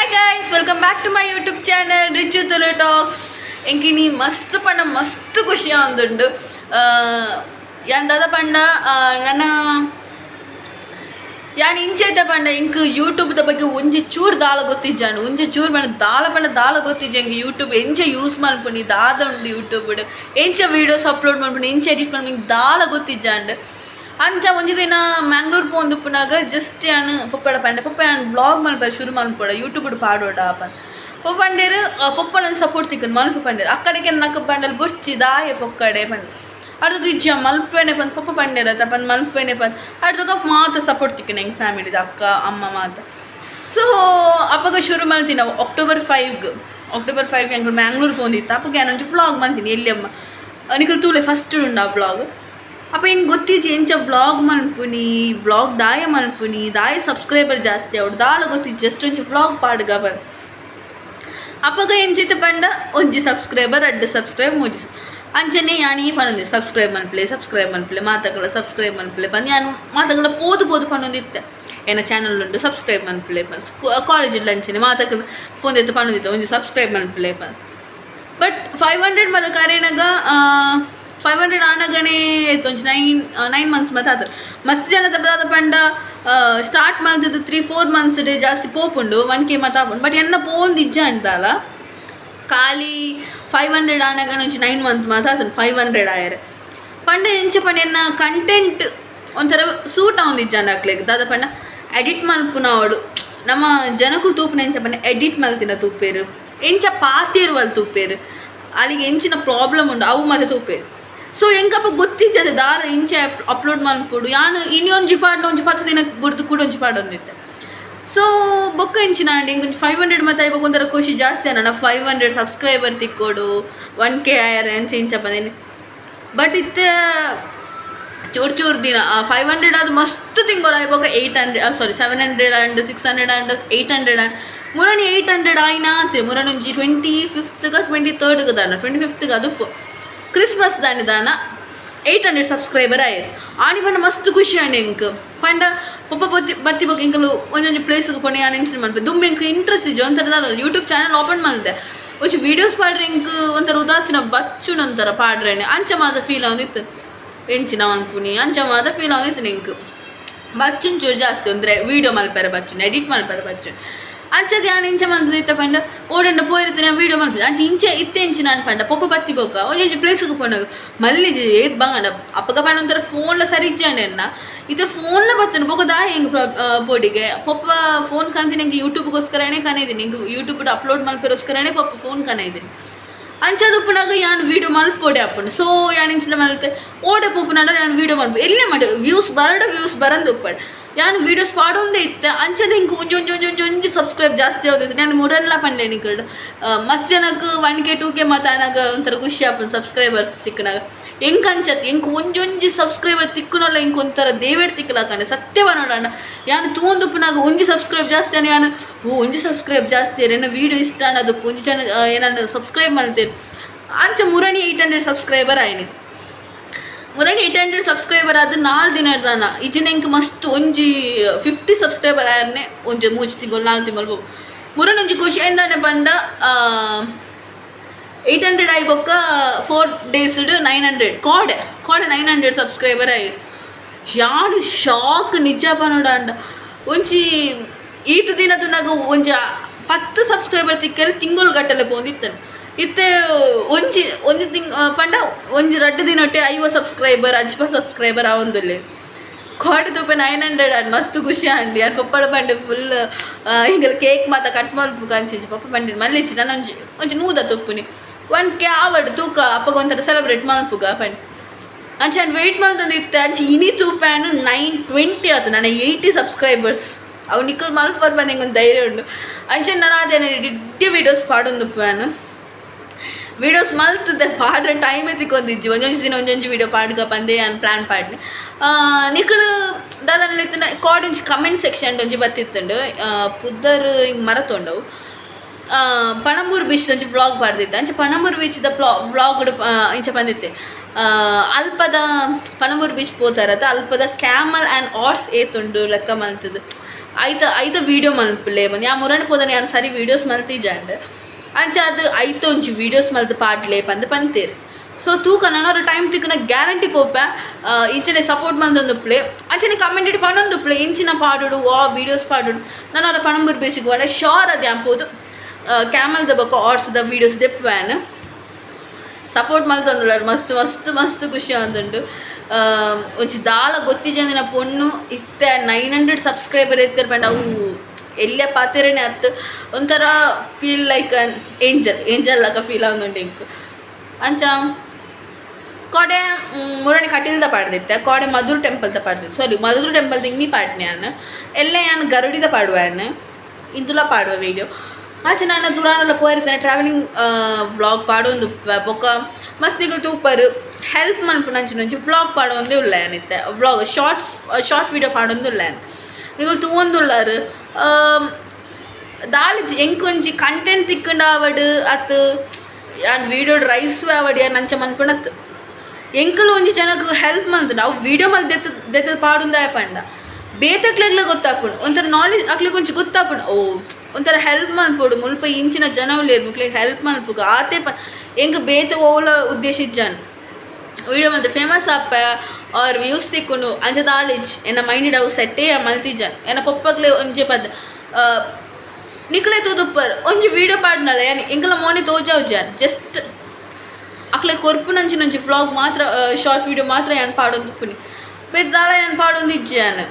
Hi guys, welcome back to my YouTube channel Richu Tulu Talks. Enkini mast panna mast khushiya undundu. Yandada panna nana yani incheta panna ink YouTube da ಬಗ್ಗೆ ಒಂಜಿ ಚೂರ್ ದಾಲ ಗೊತ್ತಿಜ್ಜಾಂಡು ಒಂಜಿ ಚೂರ್ ಪಂಡ ದಾಲ ಗೊತ್ತಿಜ್ಜಂಗೆ YouTube ಎಂಚ ಯೂಸ್ ಮಲ್ಪುನಿ ದಾದ ಉಂಡು YouTube ಎಂಚ ವಿಡಿಯೋಸ್ ಅಪ್ಲೋಡ್ ಮಲ್ಪುನಿ ಎಂಚ ಎಡಿಟ್ ಮಲ್ಪುನಿ ದಾಲ ಗೊತ್ತಿಜ್ಜಾಂಡು ಅಂಚ ಒಂಜಿ ದಿನ ಮ್ಯಾಂಗ್ಳೂರ್ ಪೋಂದುಪ್ಪುನಾಗ ಜಸ್ಟ್ ಯಾನು ಪೊಪ್ಪಡ ಪಂಡೆ ಪೊಪ್ಪ ಯಾನು ವ್ಲಾಗ್ ಮಲ್ಪರೆ ಶುರು ಮಲ್ಪೋಡ ಯೂಟ್ಯೂಬ್ ಪಾಡೋಡ ಪನ್ ಪೊಪ್ಪಂಡೇರು ಪೊಪ್ಪನ ಸಪೋರ್ಟ್ ತಿಕ್ಕನ್ ಮಲ್ಪ ಪಂಡೇರು ಅಕ್ಕಡಿಗೆ ನಕ್ಕ ಪಂಡಲ್ ಬೊಚ್ಚಿ ದಾಯ ಪೊಕ್ಕಡೆ ಪಂಡ ಅಡ್ದು ಇಜ್ಜ ಮಲ್ಪೇನೆ ಪಂದ್ ಪೊಪ್ಪ ಪಂಡೇರ ಪಂದ್ ಮಲ್ಪೇನೆ ಪಂದ್ ಅಡ್ದು ಮಾತ ಸಪೋರ್ಟ್ ತಿಕ್ಕನ್ ಹೆಂಗೆ ಫ್ಯಾಮಿಲಿದ ಅಕ್ಕ ಅಮ್ಮ ಮಾತ ಸೊ ಅಪ್ಪಗ ಶುರು ಮಾಡ್ತೀನಿ ನಾವು ಅಕ್ಟೋಬರ್ 5 ಹೆಂಗೆ ಮ್ಯಾಂಗ್ಳೂರ್ ಪೋಂದಿತ್ತು ಅಪ್ಪಗೆ ಏನೊಂಚು ವ್ಲಾಗ್ ಮಾಡ್ತೀನಿ ಎಲ್ಲಿ ಅಮ್ಮ ನಿಖಲ್ ತೂಲೆ ಫಸ್ಟ್ ಉಂಡು ಆ ವ್ಲಾಗ್ ಅಪ್ಪ ಹಿಂಗೆ ಗೊತ್ತಿಜ್ಜಿ ಎಂಚ ವ್ಲಾಗ್ ಮಲ್ಪುನಿ ವ್ಲಾಗ್ ದಾಯ ಮಲ್ಪುನಿ ದಾಯ ಸಬ್ಸ್ಕ್ರೈಬರ್ ಜಾಸ್ತಿ ಅವ್ರು ದಾಳ ಗೊತ್ತಿಜ್ಜಿ ಜಸ್ಟ್ ಒಂಚು ವ್ಲಾಗ್ ಪಾಡ್ಗ ಬಂದು ಅಪ್ಪಗ ಎಂಚೈತೆ ಪಂಡ ಒಂಜಿ ಸಬ್ಸ್ಕ್ರೈಬರ್ 2 ಸಬ್ಸ್ಕ್ರೈಬ್ 3 ಅಂಚನೆ ಯಾನಿ ಪನೊಂದಿ ಸಬ್ಸ್ಕ್ರೈಬ್ ಮನ್ಪ್ಲೆ ಮಾತಗಳ ಸಬ್ಸ್ಕ್ರೈಬ್ ಮನ್ಪ್ಲೆ ಪಂದ್ ಯಾನು ಮಾತಗಳ ಪೋದು ಪನೊಂದಿತ್ತೆ ಏನ ಚಾನಲ್ ಉಂಡು ಸಬ್ಸ್ಕ್ರೈಬ್ ಮನ್ಪ್ಲೆ ಪನ್ ಕಾಲೇಜ್ ಅಂಚನೆ ಮಾತಗಳ ಫೋನ್ ಎತ್ತು ಪನೊಂದಿತ್ತೆ ಒಂಜಿ ಸಬ್ಸ್ಕ್ರೈಬ್ ಮನ್ಪ್ಲೆ ಪನ್ ಬಟ್ 500 ಮದ ಕರೆನಾಗ 500 ಆನಗನೆ ಒಂಚು 9 ಮಂತ್ಸ್ ಮತ್ತೆ ಆತರ ಮಸ್ತ್ ಜನ ತಪ್ಪದಾದ ಪಂಡ ಸ್ಟಾರ್ಟ್ ಮಾಡ್ತಿದ್ದು 3-4 ಮಂತ್ಸ್ ಡೇ ಜಾಸ್ತಿ ಪೋಪುಂಡು 1K ಮತ ಆಪುಂಡು ಬಟ್ ಎನ್ನ ಪೋಂದು ಇಜ್ಜ ಅಂತಲ್ಲ ಖಾಲಿ 500 ಆನಗನೆ ಒಂಚು 9 ಮಂತ್ ಮಾತ ಆತನು 500 ಆಯರೆ ಪಂಡ ಎಂಚ ಪಂಡ ಎನ್ನ ಕಂಟೆಂಟ್ ಒಂಥರ ಸೂಟ್ ಆವೊಂದಿಜ್ಜ ಅಂದಾಕ್ಲೆಗ್ ದಾದ ಪಂಡ ಎಡಿಟ್ ಮಲ್ಪುನ ಅವಡು ನಮ್ಮ ಜನಕ್ಕೂ ತೂಪುನ ಎಂಚ ಪಂಡ ಎಡಿಟ್ ಮಲ್ತಿನ ತೂಪೇರು ಎಂಚ ಪಾತಿರುವಲ್ ತೂಪೇರು ಅಲ್ಲಿಗೆ ಎಂಚಿನ ಪ್ರಾಬ್ಲಮ್ ಉಂಡು ಅವು ಮತ್ತೆ ತೂಪೇರು ಸೊ ಎಂಕಪ್ಪ ಗೊತ್ತಿಜ್ಜದ ದಾರ ಇಂಚೆ ಅಪ್ಲೋಡ್ ಮಲ್ಪುಡು ಯಾನು ಇನ್ನೊಂಜಿ ಪಾಡ್ ಒಂಜಿ 10 ದಿನಕ್ಕೆ ಬುಡ್ದು ಕೂಡ ಒಂಜಿ ಪಾಡ್ ಒಂದಿತ್ತೆ ಸೊ ಬೊಕ್ಕ ಎಂಚಿನ ಅಂಡಿ ಇಂಕೊಂಚು 500 ಮತ್ತೆ ಇವಾಗ ಒಂಥರ ಖುಷಿ ಜಾಸ್ತಿ ಅನ್ನ 500 ಸಬ್ಸ್ಕ್ರೈಬರ್ ತಿಕ್ಕೋಡು 1K ಆಯರ್ ಎಂಚ ಇಂಚ ಬಂದೇನೆ ಬಟ್ ಇತ್ತೆ ಚೂರ್ ದಿನ 500 ಅದು ಮಸ್ತ್ ತಿಂಗೋರ ಇವಾಗ 700 ಆ್ಯಂಡ್ 600 ಆ್ಯಂಡ್ 800 ಆ್ಯಂಡ್ ಮುರನಿ 800 ಆಯ್ನ ಅಂತೀರಿ ಮುರನೊಂಜಿ 25th 23rd ದಾನ 25th ಅದು ಕ್ರಿಸ್ಮಸ್ ದಾನ 800 ಸಬ್ಸ್ಕ್ರೈಬರ್ ಆಯ್ತು ಆಣಿ ಪಂಡ ಮಸ್ತ್ ಖುಷಿ ಅಂಡಿ ಎಂಕ್ ಪಂಡ ಪೊಪ್ಪ ಬತ್ತಿ ಬಗ್ಗೆ ಎಂಕಲು ಒಂದೊಂದು ಪ್ಲೇಸ್ಗೆ ಕೊನೆ ನಾನು ಇನ್ಸಿನ್ ಮಾಡ್ಬೇಕು ದುಂಬೆ ಎಂಕ್ ಇಂಟ್ರೆಸ್ಟ್ ಇಜ್ಜ ಒಂಥರ ಯೂಟ್ಯೂಬ್ ಚಾನಲ್ ಓಪನ್ ಮಾಡಿದೆ ಒಂಚು ವೀಡಿಯೋಸ್ ಪಾಡ್ರೆ ಎಂಕ್ ಒಂಥರ ಉದಾಸೀನ ಬಚ್ಚುನಂತರ ಪಾಡ್ರೇನೆ ಅಂಚ ಮಾದ ಫೀಲ್ ಆಗೋದಿತ್ತು ಎಂಚಿನ ಅನ್ಪುನಿ ಅಂಚ ಮಾದ ಫೀಲ್ ಆಗೋದಿತ್ತು ಎಂಕ್ ಬಚ್ಚುಂಚೂರು ಜಾಸ್ತಿ ಅಂದರೆ ವೀಡಿಯೋ ಮಲ್ಪೆರೆ ಬಚ್ಚುನ್ ಎಡಿಟ್ ಮಲ್ಪೆರೆ ಬಚ್ಚುನ್ ಅಂಚದ ಯಾನು ಇಂಚ ಮಂದಿತ್ತ ಪಂಡ ಓಡಂಡ ಪೋಯಿರ್ತೀನಿ ವೀಡಿಯೋ ಮಾಡ್ಬೋದು ಅಂಚೆ ಇಂಚೆ ಇತ್ತೆ ಇಂಚೆ ನಾನು ಪಂಡ ಪೊಪ್ಪ ಬತ್ತಿ ಬೋಕ ಒಂಜಿ ಪ್ಲೇಸ್ಗೆ ಪೋನಾಗ ಮಲ್ಲಿಜಿ ಏತ್ ಬಂಗಂಡ ಅಪ್ಪಗ ಪಂಡ ಒಂಥರ ಫೋನ್ಲ ಸರಿ ಇಜ್ಜಾಂಡೆ ಅನ್ನ ಇದು ಫೋನ್ಲ ಬತ್ತನು ಬೋಗದ ಹೆಂಗೆ ಬೋಡಿಗೆ ಪೊಪ್ಪ ಫೋನ್ ಕಂತೀನಿ ಹೆಂಗೆ ಯೂಟ್ಯೂಬ್ಗೋಸ್ಕರನೇ ಕನೆಯಿದ್ದೀನಿ ಹಿಂಗೆ ಯೂಟ್ಯೂಬ್ ಅಪ್ಲೋಡ್ ಮಲ್ಪಿರೋಸ್ಕರನೇ ಪೊಪ್ಪ ಫೋನ್ ಕನೆಯಿದ್ದೀನಿ ಅಂಚದು ಉಪ್ಪುನಾಗ ಯಾನು ವೀಡಿಯೋ ಮಲ್ಪೋಡೆ ಅಪ್ಪನು ಸೊ ಯಾನು ಇಂಚಿನ ಮಲ್ತೆ ಓಡೆ ಪೊಪ್ಪುನಾಡ ನಾನು ವೀಡಿಯೋ ಮಲ್ಪ ಎಲ್ಲೇ ಮಾಡಿ ವ್ಯೂಸ್ ಬರಂದು ಉಪ್ಪಡು ಯಾನು ವೀಡಿಯೋಸ್ ಪಾಡೊಂದೇ ಇತ್ತೆ ಅಂಚದ ಹಿಂಗೆ ಒಂಜಿ ಸಬ್ಸ್ಕ್ರೈಬ್ ಜಾಸ್ತಿ ಆಗೋದಿತ್ತು ನಾನು ಮೂರಲ್ಲ ಪಂಡೆ ನಿಕಲ್ಡು ಮಸ್ತ್ ಜನಕ್ಕೆ 1K 2K ಮಾತಾನಾಗ ಒಂಥರ ಖುಷಿ ಆಪನ್ ಸಬ್ಸ್ಕ್ರೈಬರ್ಸ್ ತಿಕ್ಕನಾಗ ಹೆಂಗೆ ಅಂಚತ್ ಹೆಂಗೆ ಒಂಜೊಂಜಿ ಸಬ್ಸ್ಕ್ರೈಬರ್ ತಿಕ್ಕನಲ್ಲ ಹಿಂಗೆ ಒಂಥರ ದೇವೇಡ್ ತಿಕ್ಕಲಾಕಂಡೆ ಸತ್ಯವ ನೋಡೋಣ ಯಾನು ತೂಂದುಪ್ಪನಾಗ ಒಂಜಿ ಸಬ್ಸ್ಕ್ರೈಬ್ ಜಾಸ್ತಿ ಅನ್ನ ಯಾನು ಒಂಜಿ ಸಬ್ಸ್ಕ್ರೈಬ್ ಜಾಸ್ತಿ ಏನೋ ವೀಡಿಯೋ ಇಷ್ಟ ಅನ್ನೋದು ಒಂಜಿ ಜನ ಏನಾನು ಸಬ್ಸ್ಕ್ರೈಬ್ ಮಾಡ್ತೇನೆ ಅಂಚ ಮುರಣಿ 800 ಸಬ್ಸ್ಕ್ರೈಬರ್ ಆಯ್ನಿ ಮುರಣಿ 800 ಸಬ್ಸ್ಕ್ರೈಬರ್ ಅದು 4 ದಿನ ಇರ್ದಾನ ಈಜಿನ ಎಂಕ್ ಮಸ್ತ್ ಒಂಜಿ 50 ಸಬ್ಸ್ಕ್ರೈಬರ್ ಆಯರ್ನೆ ಒಂಜಿ 3 ತಿಂಗಳು 4 ತಿಂಗಳು ಮುರನ್ ಒಂಜಿ ಖುಷಿಯಿಂದಾನೆ ಬಂದ 800 ಆಯ್ ಬೊಕ್ಕ 4 days 900 ಕೋಡೆ 900 ಸಬ್ಸ್ಕ್ರೈಬರ್ ಆಯ್ ಯಾನು ಶಾಕ್ ನಿಜಪ್ಪ ನೋಡಂಡ ಒಂಜಿ ಈತ ದಿನದ ನಾಗ ಒಂಜಿ 10 ಸಬ್ಸ್ಕ್ರೈಬರ್ ತಿಕ್ಕರೆ ತಿಂಗಳು ಗಟ್ಟಲೆ ಪೋಂದಿತ್ತನು ಇತ್ತೆ ಒಂಜಿ ಪಂಡ ಒಂಜಿ 2 ದಿನ ಒಟ್ಟೆ 50 ಸಬ್ಸ್ಕ್ರೈಬರ್ 50 ಸಬ್ಸ್ಕ್ರೈಬರ್ ಆವೊಂದುಲ್ಲೆ ಕೋಟೆ ತುಪ್ಪೆ 900 ಅಂಡ್ ಮಸ್ತ್ ಖುಷಿ ಅಂಡಿ ಅದು ಪಪ್ಪಡ ಪಂಡೆ ಫುಲ್ ಹಿಂಗೆಲ್ಲ ಕೇಕ್ ಮಾತ ಕಟ್ ಮಲ್ಪು ಕನ್ಸಿಂಚು ಪಪ್ಪ ಪಂಡಿ ಮಲ್ಲಿಚ್ಚಿ ನಾನು ಒಂಜಿ ನೂದ ತುಪ್ಪುನಿ 1K ಆವಡು ತೂಕ ಅಪ್ಪಗ ಒಂಥರ ಸೆಲೆಬ್ರೇಟ್ ಮಲ್ಪುಗ ಪಂಡಿ ಅಂಚೆ ನಾನು ವೆಯ್ಟ್ ಮಾಡ್ತಂದು ಇತ್ತೆ ಅಂಚೆ ಇನಿ ತೂಪಾನು 920 ಆಯ್ತು ನನ್ನ 80 ಸಬ್ಸ್ಕ್ರೈಬರ್ಸ್ ಅವು ನಿಕ್ಕಲ್ ಮಲ್ಪರ್ ಬಂದು ಹಿಂಗೆ ಒಂದು ಧೈರ್ಯ ಉಂಡು ಅಂಚೆ ನಾನು ಅದೇನು ಡಿಡ್ಡಿ ವೀಡಿಯೋಸ್ ಪಾಡೊಂದು ಪ್ಯಾನು ವೀಡಿಯೋಸ್ ಮಲ್ತದೆ ಪಾಡ್ರೆ ಟೈಮ್ ಎತ್ತಿಕೊಂದಿಜ್ಜಿ ಒಂದೊಂಜಿ ವೀಡಿಯೋ ಪಾಡ್ಗ ಬಂದೆ ನಾನು ಪ್ಲ್ಯಾನ್ ಪಾಡ್ನಿ ನಿಖಲು ದಾದಾನ ಅಕಾರ್ಡಿಂಗ್ ಕಮೆಂಟ್ ಸೆಕ್ಷನ್ ಒಂಜಿ ಬತ್ತಿತ್ತುಂಡು ಪುದ್ದರ್ ಹಿಂಗೆ ಮರ ತೊಂಡವು ಪಣಂಬೂರು ಬೀಚ್ ಒಂಜಿ ವ್ಲಾಗ್ ಪಾಡ್ದಿತ್ತೆ ಅಂಚೆ ಪಣಂಬೂರು ಬೀಚ್ದ ವ್ಲಾಗ್ ಇಂಚ ಬಂದಿತ್ತೆ ಅಲ್ಪದ ಪಣಂಬೂರು ಬೀಚ್ ಪೋತಾರತ್ತ ಅಲ್ಪದ ಕ್ಯಾಮಲ್ ಆ್ಯಂಡ್ ಹಾರ್ಸ್ ಏತುಂಡು ಲೆಕ್ಕ ಮಲ್ತದ್ದು ಐತ ವೀಡಿಯೋ ಮಲ್ಪಲೆ ಬಂದು ಯಾ ಮುರಣ ಪೋದನೆ ಯಾನು ಸರಿ ವೀಡಿಯೋಸ್ ಮಲ್ತಿಜಾಂಡ್ ಅಂಚ ಅದು ಐತ ಒಂಜಿ ವೀಡಿಯೋಸ್ ಮಲ್ತು ಪಾಡ್ಲೆ ಪಂದ್ ಪಂತೇರು. ಸೊ ತೂಕ ನಾನು ಟೈಮ್ ತಿಕ್ಕನ ಗ್ಯಾರಂಟಿ ಪೋಪೆ ಇಂಚನೆ ಸಪೋರ್ಟ್ ಮಂದೊಂದುಪ್ಲೆ ಅಂಚನೆ ಕಮೆಂಟ್ ಪಣೊಂದುಪ್ಲೆ ಇಂಚಿನ ಪಾಡುಡು ವೀಡಿಯೋಸ್ ಪಾಡುಡು ನಾನು ಅವರ ಪಣಂಬೂರು ಬೇಸಿಗೆ ಒಳ್ಳೆ ಶೋರ್ ಅದು ಅಂಪೋದು ಕ್ಯಾಮಲ್ದ ಬೊಕ್ಕ ಆರ್ಟ್ಸ್ದ ವೀಡಿಯೋಸ್ ದೆಪ್ಪುವ್ಯಾನ್ ಸಪೋರ್ಟ್ ಮಲ್ತೊಂದುಳ್ಳಾರು ಮಸ್ತ್ ಮಸ್ತ್ ಮಸ್ತ್ ಖುಷಿ ಆಂದುಂಡು. ಒಂಚಿ ದಾಲ ಗೊತ್ತಿಜಂದಿನ ಪೊಣ್ಣು ಇತ್ತೆ 900 ಸಬ್ಸ್ಕ್ರೈಬರ್ ಎತ್ತೇರು ಪಂಡ ಅವು ಎಲ್ಲೇ ಪಾತೆರೇನೆ ಅತ್ತು ಒಂಥರ ಫೀಲ್ ಲೈಕ್ ಅನ್ ಏಂಜಲ್ ಲಕ ಫೀಲ್ ಆಗುಂಡು ಇಂಕ್ ಅಂಚ ಕೊಡೆ ಮುರಣಿ ಕಟೀಲ್ದ ಪಾಡ್ದಿತ್ತೆ ಕೊಡೆ ಮಧುರ್ ಟೆಂಪಲ್ದ ಪಾಡ್ದಿತ್ತು ಸಾರಿ ಮಧುರ್ ಟೆಂಪಲ್ದ ಇನ್ನಿ ಪಾಡ್ನೆ ನಾನು ಎಲ್ಲ ನಾನು ಗರುಡಿದ ಪಾಡುವಾನು ಇಂದುಲ ಪಾಡುವ ವೀಡಿಯೋ ಆಚೆ ನಾನು ದೂರಾನೆಲ್ಲ ಪೋಯಿರ್ತೇನೆ ಟ್ರಾವೆಲಿಂಗ್ ವ್ಲಾಗ್ ಪಾಡೊಂದು ಬೊಕ್ಕ ಮಸ್ತ್ ನಿಗು ತೂಪರು ಹೆಲ್ಪ್ ಮನ್ಪು ನಂಚಿನಂಚಿ ವ್ಲಾಗ್ ಪಾಡೊಂದೇ ಉಳ್ಳೇನಿತ್ತೆ ವ್ಲಾಗ್ ಶಾರ್ಟ್ ವೀಡಿಯೋ ಪಾಡೊಂದು ಉಳ್ಳೇನು ನಿಗು ತೂವೊಂದುಳ್ಳಾರು ದಾಳಿ ಎಂಕೊಂಜಿ ಕಂಟೆಂಟ್ ತಿಕ್ಕಂಡು ಆವಡು ಅತ್ತು ಯಾನ್ ವೀಡಿಯೋ ರೈಸ್ ಆವಡು ಯಾನ್ ನಂಚ ಮನ್ಪುಣತ್ತು ಎಂಕಲು ಒಂಜಿ ಜನಕ್ಕೆ ಹೆಲ್ಪ್ ಮಲ್ತುಂಡು ಅವು ವೀಡಿಯೋ ಮಲ್ ದೆತ್ತ ಪಾಡುಂದಾಯ ಪಂಡ ಬೇತಕ್ಲೆಗ್ಲ ಗೊತ್ತಾಪುಂಡು ಒಂಥರ ನಾಲೆಜ್ ಅಕ್ಲಿಗೆ ಒಂಚಿ ಗೊತ್ತಾಪುಂಡು ಒಂಥರ ಹೆಲ್ಪ್ ಮಲ್ಪೋಡು ಮುಲ್ಪ ಇಂಚಿನ ಜನ ಉಳ್ಳೇರು ಮುಕ್ಲಿಗೆ ಹೆಲ್ಪ್ ಮಲ್ಪುಗ ಆತೆ ಎಂಕ ಬೇತೆ ಓಲ ಉದ್ದೇಶ ಇಜ್ಜಾನು ವೀಡಿಯೋ ಮಲ್ತು ಫೇಮಸ್ ಆಪ ಅವ್ರ ವ್ಯೂಸ್ ತಿಕ್ಕುಂಡು ಅಂಚ ನಾಲೆಜ್ ಎನ್ನ ಮೈಂಡ್ ಅವು ಸೆಟ್ಟೇ ಮಲ್ತಿಜಾನ್ ಎನ್ನ ಪೊಪ್ಪಕ್ಲೆ ಒಂಜಿ ಪದ ನಿಕ್ಲೆ ತೂದುಪ್ಪರ್ ಒಂಜಿ ವೀಡಿಯೋ ಪಾಡ್ನಲ್ಲ ಯಾನಿ ಎಂಕಲ ಮೋನೆ ತೋಜಾವ್ಜಾನ್ ಜಸ್ಟ್ ಅಕ್ಲೆ ಕೊರ್ಪು ನಂಚಿನಂಚಿ ವ್ಲಾಗ್ ಮಾತ್ರ ಶಾರ್ಟ್ ವೀಡಿಯೋ ಮಾತ್ರ ಯಾನ್ ಪಾಡೊಂದುಪ್ಪುನಿ ಬೆದ್ದಾಲ ಯಾನ್ ಪಾಡೊಂದು ಇಜ್ಜಾನ್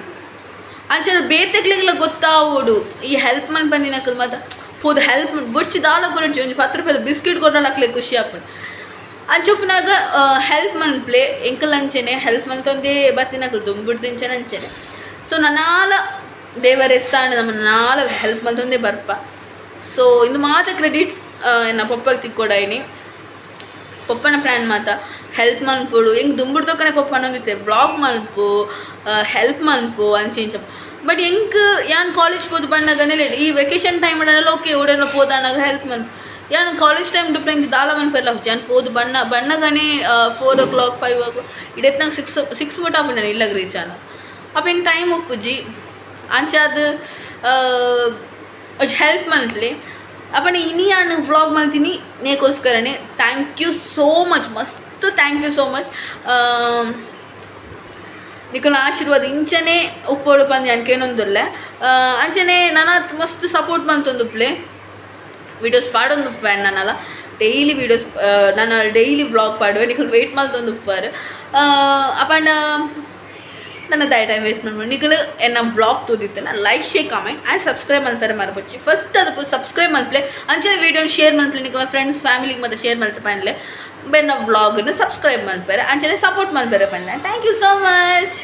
ಅಂಚೆ ಬೇತೆಗ್ಲಿಗ್ಲ ಗೊತ್ತಾವೋಡು ಈ ಹೆಲ್ಪ್ ಮನ್ ಬಂದಿನಕಲ್ ಮಾತ ಪೋದು ಹೆಲ್ಪ್ ಬೊಡ್ಚಿ ದಾಲ ಕೊರಡ್ಜಿ ಒಂಜಿ 10 ರೂಪಾಯಿ ಬಿಸ್ಕಿಟ್ ಕೊಡ್ನಲ್ಲ ಅಕ್ಲೆ ಖುಷಿ ಆಪುಂಡು ಅಂಚೊಪ್ಪುನಾಗ ಹೆಲ್ಪ್ ಮನ್ಪ್ಲೆ ಎಂಕಲ್ ಅಂಚೆನೆ ಹೆಲ್ಪ್ ಮಲ್ತೊಂದೇ ಬತ್ತಿನಕಲ್ ದುಂಬುಡ್ದಿಂಚನೆ ಅಂಚೆನೆ. ಸೊ ನನ್ನಾಲ ದೇವರ ಎತ್ತಾಂಡು ನಮ್ಮ ನಾಲ ಹೆಲ್ಪ್ ಮಲ್ತೊಂದೇ ಬರ್ಪ. ಸೊ ಇಂದು ಮಾತ ಕ್ರೆಡಿಟ್ಸ್ ಎನ್ನ ಪೊಪ್ಪಗೆ ತಿಕ್ಕೊಡಾಯಿನಿ ಪೊಪ್ಪನ ಪ್ಲ್ಯಾನ್ ಮಾತ ಹೆಲ್ಪ್ ಮಲ್ಪೋಡು ಹೆಂಗೆ ದುಂಬುಡ್ದೊಕ್ಕನೆ ಪೊಪ್ಪ ಅನ್ನೋದಿತ್ತೆ ವ್ಲಾಗ್ ಮಲ್ಪು ಹೆಲ್ಪ್ ಮಲ್ಪು ಅಂಚೆಂಚ ಬಟ್ ಹೆಂಗೆ ಯಾನ್ ಕಾಲೇಜ್ ಪೋದು ಬಣ್ಣಗನೇ ಈ vacation time ಅಡೆಲ್ಲ okay Odela ಪೋದಾನಾಗ help ಮಲ್ಪು ಯಾನ್ ಕಾಲೇಜ್ ಟೈಮ್ ಡುಪ್ಲೆ ಹಿಂಗೆ ದಾಲ ಮನ್ಪೆಲ್ಲ ಜಾನ್ ಪೋದು ಬಣ್ಣಗನೇ 4 o'clock 5 o'clock ಇಡೆತ್ನಾಗ 6 ಮುಟ ಆಪು ನಾನು ಇಲ್ಲಾಗ ರೀಚ್ ಆನ ಅಪ್ಪ ಹಿಂಗೆ ಟೈಮ್ ಒಪ್ಪುಜಿ ಅಂಚೆ ಅದು ಹೆಲ್ಪ್ ಮಲ್ಪ್ಲೆ ಅಪ್ಪನ ಇನಿ ನಾನು ವ್ಲಾಗ್ ಮಲ್ತೀನಿ ನೇಕೋಸ್ಕರನೇ ಥ್ಯಾಂಕ್ ಯು ಸೋ ಮಚ್ ಮಸ್ತ್ ಥ್ಯಾಂಕ್ ಯು ಸೋ ಮಚ್ ನಿಕಲ್ನ ಆಶೀರ್ವಾದ ಇಂಚನೆ ಉಪ್ಪೋಡು ಪಂದು ಅನ್ಕೇನೊಂದುಲ್ಲ ಅಂಚನೆ ನಾನು ಮಸ್ತ್ ಸಪೋರ್ಟ್ ಮಲ್ತೊಂದುಪ್ಲೆ ವೀಡಿಯೋಸ್ ಪಾಡೊಂದು ಪ್ಲ್ಯಾನ್ ನಾನಲ್ಲ ಡೈಲಿ ವೀಡಿಯೋಸ್ ನಾನು ಡೈಲಿ ವ್ಲಾಗ್ ಪಾಡುವೆ ನಿಕಲ್ ವೆಯ್ಟ್ ಮಲ್ತೊಂದು ಉಪ್ಪಾರು ಅಪ್ಪಂಡ ನನ್ನ ಟೈಮ್ ವೇಸ್ಟ್ ಮಾಡ್ಬೋದು ನಿಗಲು ಎನ್ನ ವ್ಲಾಗ್ ತೋದಿತ್ತೆ ನಾನು like share comment and subscribe ಮಲ್ಪರೆ ಮರಪಚ್ಚಿ ಫಸ್ಟ್ ಅದು ಸಬ್ಸ್ಕ್ರೈಬ್ ಮಲ್ಪಲೆ ಅಂಚನೆ ವೀಡಿಯೋ ಶೇರ್ ಮಲ್ಪಲೆ ನಿಗಲ ಫ್ರೆಂಡ್ಸ್ ಫ್ಯಾಮಿಲಿಗೆ ಮತ್ತು ಶೇರ್ ಮಲ್ತ ಪಂಡ್ಲೆ ಬೆನ್ನ ವ್ಲಾಗನ್ನು ಸಬ್ಸ್ಕ್ರೈಬ್ ಮಲ್ಪರೆ ಅಂಚನೆ ಸಪೋರ್ಟ್ ಮಲ್ಪರೆ ಪಂಡ್ಲೆ ಥ್ಯಾಂಕ್ ಯು ಸೋ ಮಚ್.